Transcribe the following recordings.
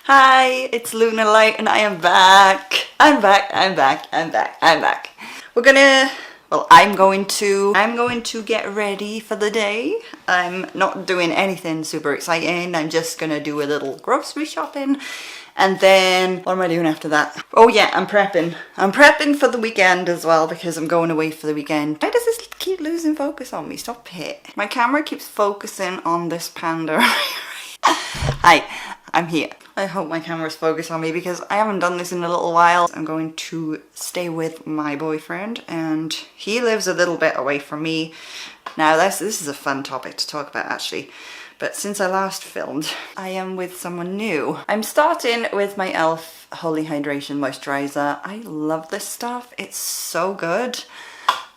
Hi, it's Lunar Light and I am back. I'm back. I'm going to get ready for the day. I'm not doing anything super exciting. I'm just gonna do a little grocery shopping. And then, what am I doing after that? Oh yeah, I'm prepping. I'm prepping for the weekend as well because I'm going away for the weekend. Why does this keep losing focus on me? Stop it. My camera keeps focusing on this panda. Hi, I'm here. I hope my camera's focused on me because I haven't done this in a little while. I'm going to stay with my boyfriend and he lives a little bit away from me. Now this is a fun topic to talk about actually. But since I last filmed, I am with someone new. I'm starting with my e.l.f. Holy Hydration Moisturizer. I love this stuff. It's so good.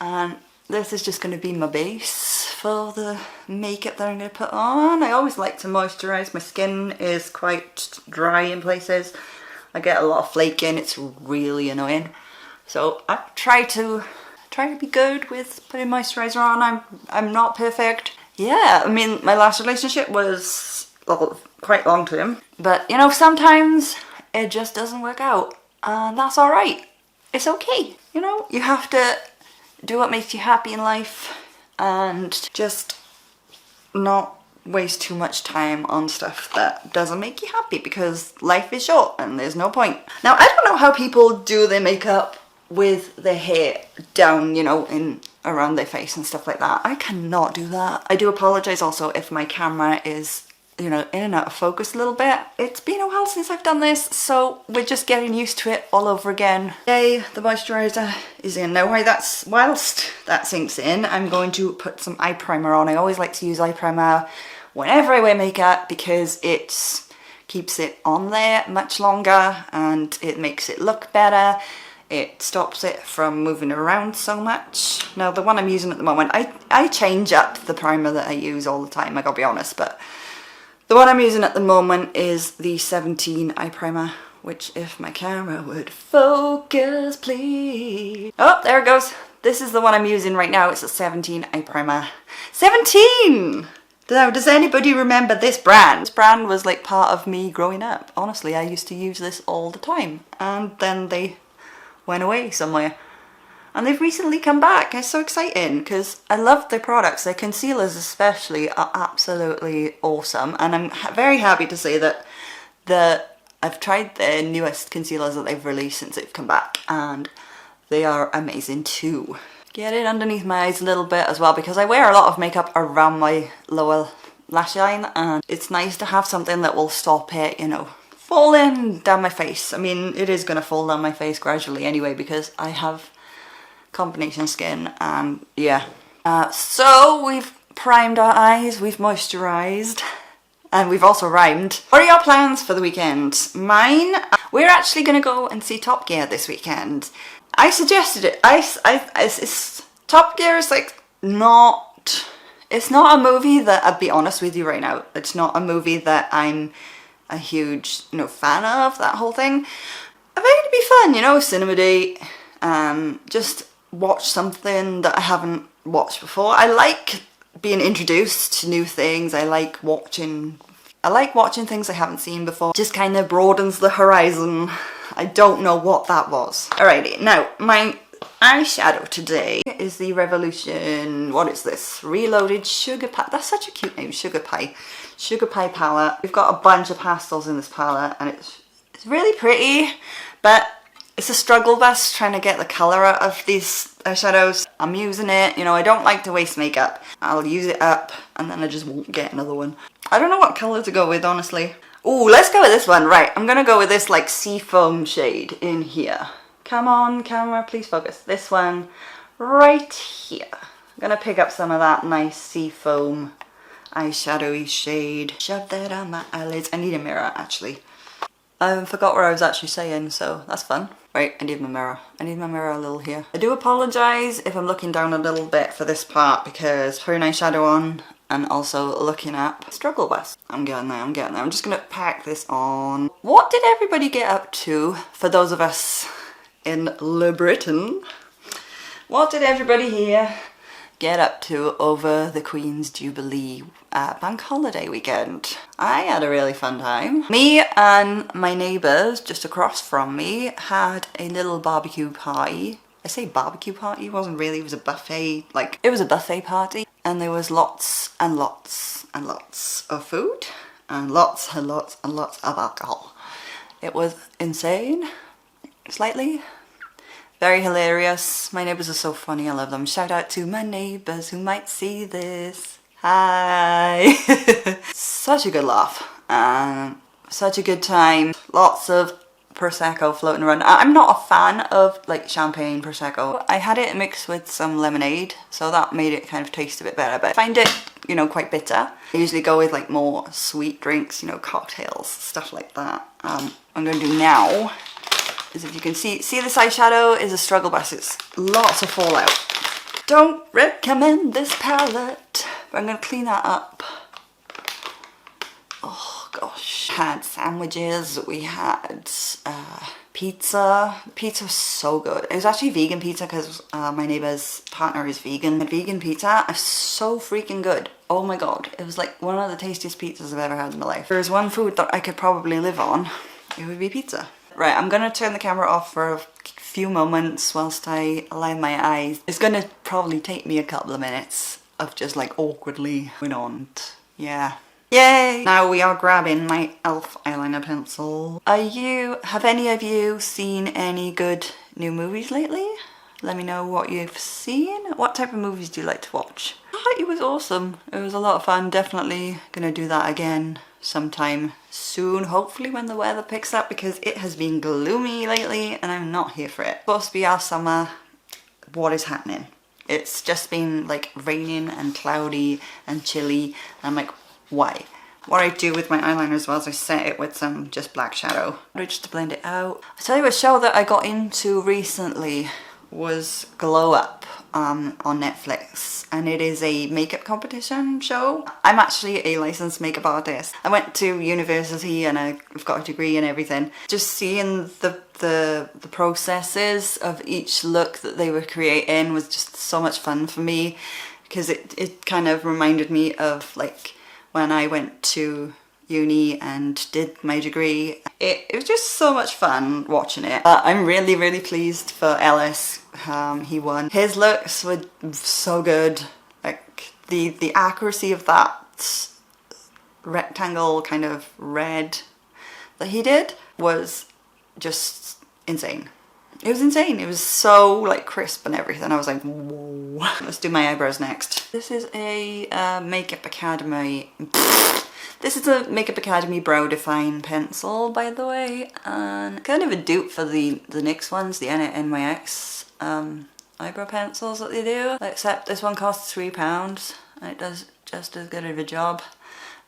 And this is just going to be my base for the makeup that I'm going to put on. I always like to moisturize. My skin is quite dry in places. I get a lot of flaking. It's really annoying. So I try to be good with putting moisturizer on. I'm not perfect. Yeah, I mean, my last relationship was, well, quite long term. But, you know, sometimes it just doesn't work out. And that's alright. It's okay. You know, you have to do what makes you happy in life and just not waste too much time on stuff that doesn't make you happy because life is short and there's no point. Now, I don't know how people do their makeup with their hair down, you know, around their face and stuff like that. I cannot do that. I do apologize also if my camera is, you know, in and out of focus a little bit. It's been a while since I've done this, so we're just getting used to it all over again. Yay, the moisturizer is in. Now whilst that sinks in, I'm going to put some eye primer on. I always like to use eye primer whenever I wear makeup because it keeps it on there much longer and it makes it look better. It stops it from moving around so much. Now the one I'm using at the moment, I change up the primer that I use all the time, I gotta be honest, but the one I'm using at the moment is the 17 eye primer, which if my camera would focus, please. Oh, there it goes. This is the one I'm using right now. It's a 17 eye primer. 17! Now, does anybody remember this brand? This brand was like part of me growing up. Honestly, I used to use this all the time. And then they went away somewhere. And they've recently come back. It's so exciting because I love their products. Their concealers especially are absolutely awesome. And I'm very happy to say that I've tried their newest concealers that they've released since they've come back. And they are amazing too. Get it underneath my eyes a little bit as well because I wear a lot of makeup around my lower lash line. And it's nice to have something that will stop it, you know, falling down my face. I mean, it is going to fall down my face gradually anyway because I have combination skin and yeah. So we've primed our eyes, we've moisturized, and we've also rhymed. What are your plans for the weekend? Mine, we're actually going to go and see Top Gear this weekend. I suggested it. Top Gear is like it's not a movie that, I'll be honest with you right now, it's not a movie that I'm a huge, you know, fan of, that whole thing. I think it'd be fun, you know, cinema date, just watch something that I haven't watched before. I like being introduced to new things. I like watching things I haven't seen before. Just kind of broadens the horizon. I don't know what that was. Alrighty, now my eyeshadow today is the Revolution, what is this? Reloaded Sugar Pie. That's such a cute name, Sugar Pie. Sugar Pie palette. We've got a bunch of pastels in this palette and it's really pretty, but it's a struggle bus trying to get the colour out of these eyeshadows. I'm using it, you know, I don't like to waste makeup. I'll use it up and then I just won't get another one. I don't know what colour to go with, honestly. Ooh, let's go with this one. Right, I'm gonna go with this like seafoam shade in here. Come on, camera, please focus. This one right here. I'm gonna pick up some of that nice seafoam eyeshadowy shade. Shove that on my eyelids. I need a mirror, actually. I forgot what I was actually saying, so that's fun. Right, I need my mirror. I need my mirror a little here. I do apologise if I'm looking down a little bit for this part because putting eyeshadow on and also looking up struggle bus. I'm getting there, I'm getting there. I'm just gonna pack this on. What did everybody get up to for those of us in Le Britain? What did everybody here get up to over the Queen's Jubilee bank holiday weekend. I had a really fun time. Me and my neighbours just across from me had a little barbecue party. I say barbecue party, it wasn't really, it was a buffet, like, it was a buffet party. And there was lots and lots and lots of food and lots and lots and lots of alcohol. It was insane, slightly. Very hilarious. My neighbours are so funny, I love them. Shout out to my neighbours who might see this. Hi! Such a good laugh and such a good time. Lots of Prosecco floating around. I'm not a fan of like champagne Prosecco. I had it mixed with some lemonade, so that made it kind of taste a bit better, but I find it, you know, quite bitter. I usually go with like more sweet drinks, you know, cocktails, stuff like that. I'm going to do now is, if you can see this eyeshadow is a struggle bus. It's lots of fallout. Don't recommend this palette, but I'm going to clean that up. Oh gosh. Had sandwiches, we had pizza. Pizza was so good. It was actually vegan pizza because my neighbour's partner is vegan. And vegan pizza is so freaking good. Oh my god. It was like one of the tastiest pizzas I've ever had in my life. If there's one food that I could probably live on, it would be pizza. Right, I'm gonna turn the camera off for a few moments whilst I align my eyes. It's gonna probably take me a couple of minutes of just like awkwardly going on. Yeah. Yay! Now we are grabbing my e.l.f. eyeliner pencil. Have any of you seen any good new movies lately? Let me know what you've seen. What type of movies do you like to watch? It was awesome. It was a lot of fun. Definitely gonna do that again sometime soon. Hopefully when the weather picks up, because it has been gloomy lately and I'm not here for it. It's supposed to be our summer. What is happening? It's just been like raining and cloudy and chilly. And I'm like, why? What I do with my eyeliner as well is I set it with some just black shadow just to blend it out. I tell you, a show that I got into recently was Glow Up on Netflix, and it is a makeup competition show. I'm actually a licensed makeup artist. I went to university and I've got a degree and everything. Just seeing the processes of each look that they were creating was just so much fun for me, because it kind of reminded me of like when I went to uni and did my degree. It was just so much fun watching it. I'm really pleased for Ellis. He won. His looks were so good. Like the accuracy of that rectangle kind of red that he did was just insane. It was insane. It was so like crisp and everything. I was like, whoa. Let's do my eyebrows next. This is a Makeup Academy. This is a Makeup Academy Brow Define pencil, by the way, and kind of a dupe for the NYX ones, the NYX eyebrow pencils that they do. Except this one costs £3 and it does just as good of a job.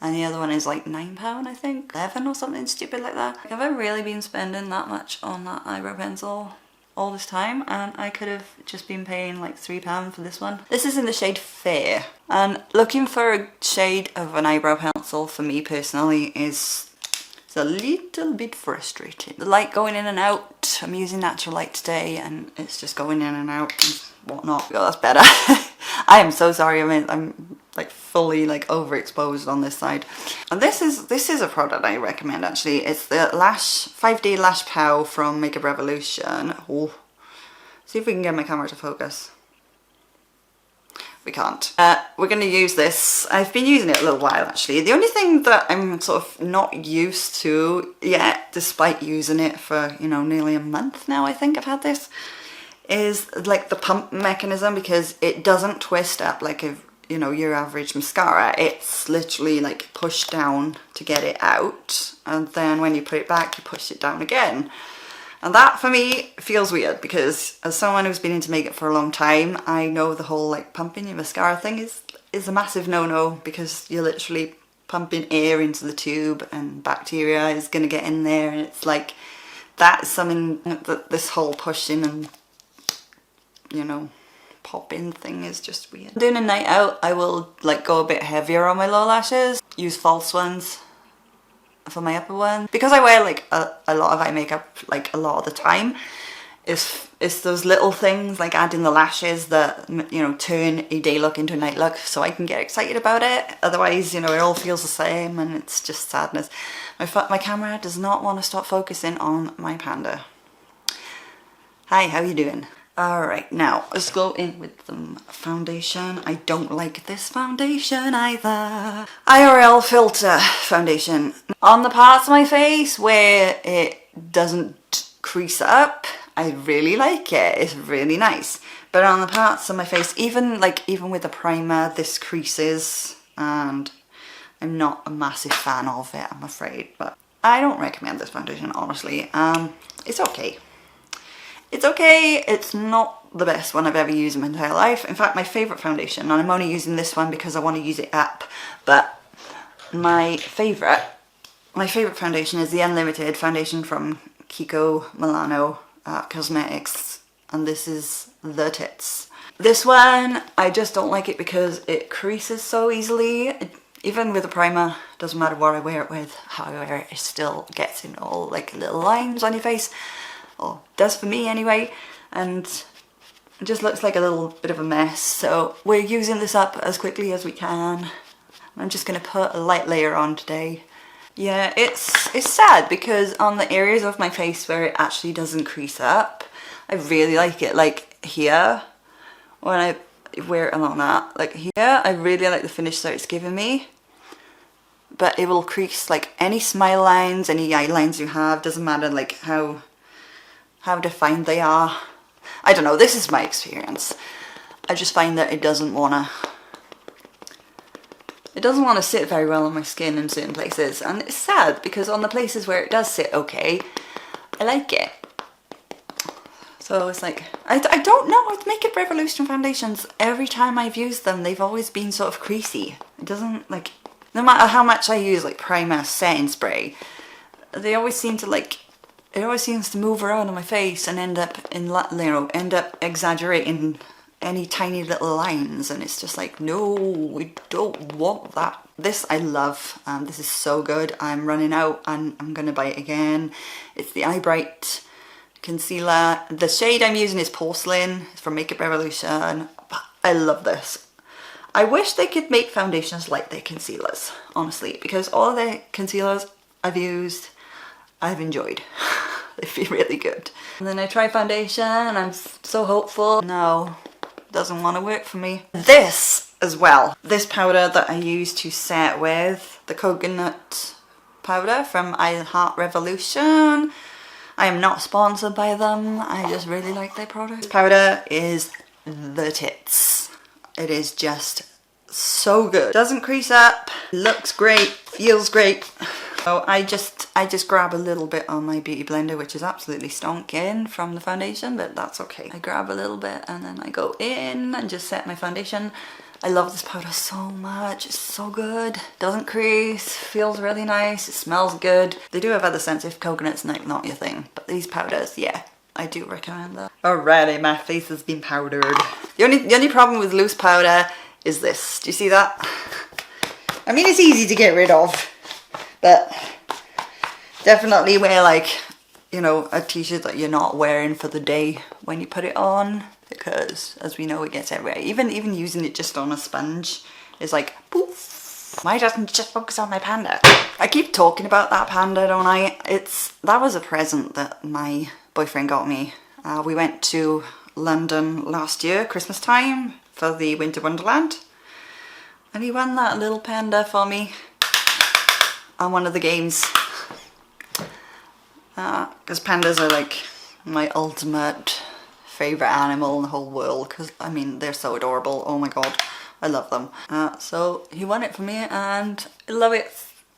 And the other one is like £9, I think, 11 or something stupid like that. Have I really been spending that much on that eyebrow pencil all this time? And I could have just been paying like £3 for this one. This is in the shade Fair. And looking for a shade of an eyebrow pencil for me personally is a little bit frustrating. The light going in and out. I'm using natural light today and it's just going in and out and whatnot. Oh, that's better. I am so sorry. I mean, I'm like fully like overexposed on this side. And this is a product I recommend actually. It's the 5D Lash Pow from Makeup Revolution. Oh, see if we can get my camera to focus. We can't. We're going to use this. I've been using it a little while actually. The only thing that I'm sort of not used to yet, despite using it for, you know, nearly a month now, I think I've had this, is like the pump mechanism, because it doesn't twist up like a, you know, your average mascara. It's literally like pushed down to get it out, and then when you put it back you push it down again. And that for me feels weird, because as someone who's been into makeup for a long time, I know the whole like pumping your mascara thing is a massive no-no, because you're literally pumping air into the tube and bacteria is going to get in there, and it's like that's something that this whole pushing and, you know, pop-in thing is just weird. Doing a night out, I will like go a bit heavier on my lower lashes, use false ones for my upper one. Because I wear like a lot of eye makeup like a lot of the time, It's those little things like adding the lashes that, you know, turn a day look into a night look, so I can get excited about it. Otherwise, you know, it all feels the same and it's just sadness. My camera does not want to stop focusing on my panda. Hi, how you doing? Alright, now let's go in with some foundation. I don't like this foundation either. IRL filter foundation. On the parts of my face where it doesn't crease up, I really like it. It's really nice. But on the parts of my face, even with the primer, this creases, and I'm not a massive fan of it, I'm afraid. But I don't recommend this foundation, honestly. It's okay. It's okay. It's not the best one I've ever used in my entire life. In fact, my favourite foundation, and I'm only using this one because I want to use it up, but my favourite foundation is the Unlimited foundation from Kiko Milano Cosmetics, and this is the tits. This one, I just don't like it because it creases so easily. Even with a primer, doesn't matter what I wear it with, how I wear it, it still gets in all like little lines on your face, or does for me anyway, and it just looks like a little bit of a mess. So we're using this up as quickly as we can. I'm just going to put a light layer on today. Yeah, it's sad because on the areas of my face where it actually doesn't crease up, I really like it. Like here, when I wear it along that, like here, I really like the finish that it's giving me. But it will crease like any smile lines, any eye lines you have, doesn't matter like how defined they are. I don't know, this is my experience. I just find that it doesn't want to sit very well on my skin in certain places, and it's sad because on the places where it does sit okay, I like it. So it's like, I don't know, with Makeup Revolution foundations, every time I've used them, they've always been sort of creasy. It doesn't, like, no matter how much I use like primer, setting spray, they always seem to like, it always seems to move around on my face and end up exaggerating any tiny little lines, and it's just like, no, we don't want that. This I love. This is so good. I'm running out and I'm gonna buy it again. It's the Eye Bright concealer. The shade I'm using is Porcelain. It's from Makeup Revolution. But I love this. I wish they could make foundations like their concealers, honestly, because all the concealers I've used, I've enjoyed. They feel really good. And then I try foundation and I'm so hopeful. No, doesn't want to work for me. This as well. This powder that I use to set with, the coconut powder from I Heart Revolution. I am not sponsored by them. I just really like their product. This powder is the tits. It is just so good. Doesn't crease up, looks great, feels great. So I just grab a little bit on my beauty blender, which is absolutely stonking from the foundation, but that's okay. I grab a little bit and then I go in and just set my foundation. I love this powder so much. It's so good. Doesn't crease, feels really nice, it smells good. They do have other scents if coconut's not your thing, but these powders, yeah, I do recommend that. Alrighty, my face has been powdered. The only problem with loose powder is this. Do you see that? I mean, it's easy to get rid of, but definitely wear like, you know, a t-shirt that you're not wearing for the day when you put it on, because as we know, it gets everywhere. Even using it just on a sponge is like poof. Why doesn't it just focus on my panda? I keep talking about that panda, don't I? That was a present that my boyfriend got me. We went to London last year, Christmas time, for the Winter Wonderland, and he won that little panda for me on one of the games. Because pandas are like my ultimate favourite animal in the whole world, because I mean, they're so adorable. Oh my god, I love them. So he won it for me and I love it.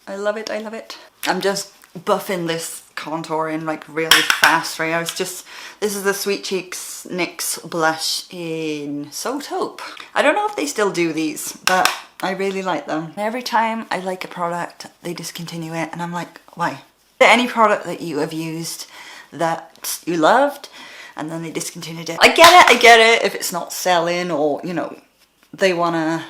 I love it, I love it. I'm just buffing this contouring like really fast right now. This is the Sweet Cheeks NYX blush in So Taupe. I don't know if they still do these, but I really like them. Every time I like a product, they discontinue it and I'm like, why? Is there any product that you have used that you loved and then they discontinued it? I get it if it's not selling, or, you know, they wanna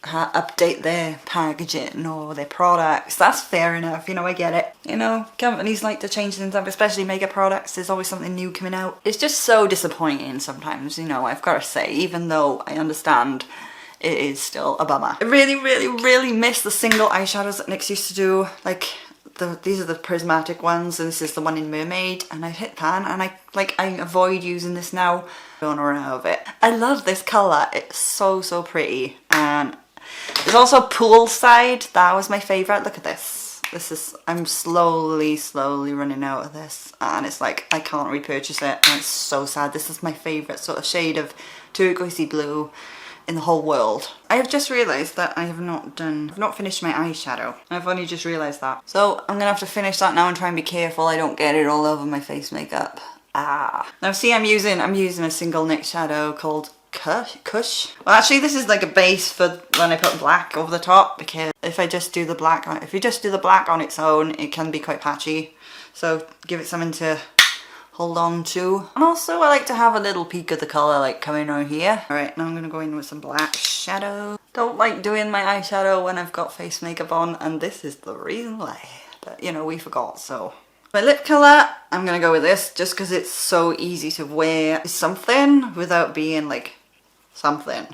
update their packaging or their products. That's fair enough, you know, I get it. You know, companies like to change things up, especially makeup products. There's always something new coming out. It's just so disappointing sometimes, you know, I've got to say, even though I understand it is still a bummer. I really, really, really miss the single eyeshadows that NYX used to do. Like, these are the prismatic ones, and this is the one in Mermaid, and I hit pan, and I avoid using this now. Going around of it. I love this colour. It's so, so pretty. And there's also Poolside. That was my favourite. Look at this. This is, I'm slowly running out of this, and it's like I can't repurchase it, and it's so sad. This is my favourite sort of shade of turquoisey blue in the whole world. I have just realised that I've not finished my eyeshadow. I've only just realised that. So I'm gonna have to finish that now and try and be careful I don't get it all over my face makeup. Now see, I'm using a single NYX shadow called Kush. Well, actually this is like a base for when I put black over the top, because if you just do the black on its own, it can be quite patchy. So give it something to hold on to. And also I like to have a little peek of the colour like coming on here. Alright, now I'm going to go in with some black shadow. Don't like doing my eyeshadow when I've got face makeup on, and this is the reason why. But you know, we forgot, so. My lip colour, I'm going to go with this just because it's so easy to wear something without being like something.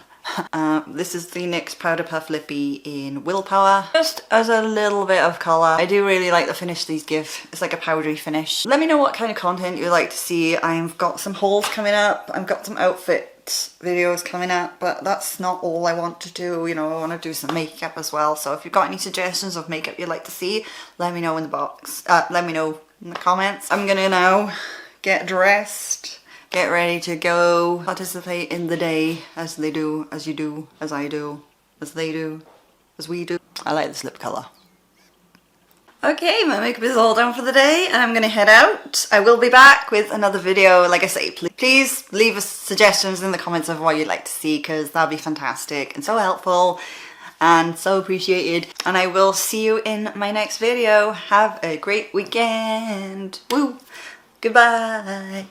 This is the NYX Powder Puff Lippy in Willpower. Just as a little bit of colour. I do really like the finish these give. It's like a powdery finish. Let me know what kind of content you'd like to see. I've got some hauls coming up. I've got some outfit videos coming up, but that's not all I want to do. You know, I want to do some makeup as well. So if you've got any suggestions of makeup you'd like to see, let me know in the box. Let me know in the comments. I'm gonna now get dressed, get ready to go participate in the day as they do, as you do, as I do, as they do, as we do. I like this lip colour. Okay, my makeup is all done for the day and I'm gonna head out. I will be back with another video. Like I say, please leave us suggestions in the comments of what you'd like to see, because that'd be fantastic and so helpful and so appreciated. And I will see you in my next video. Have a great weekend. Woo! Goodbye.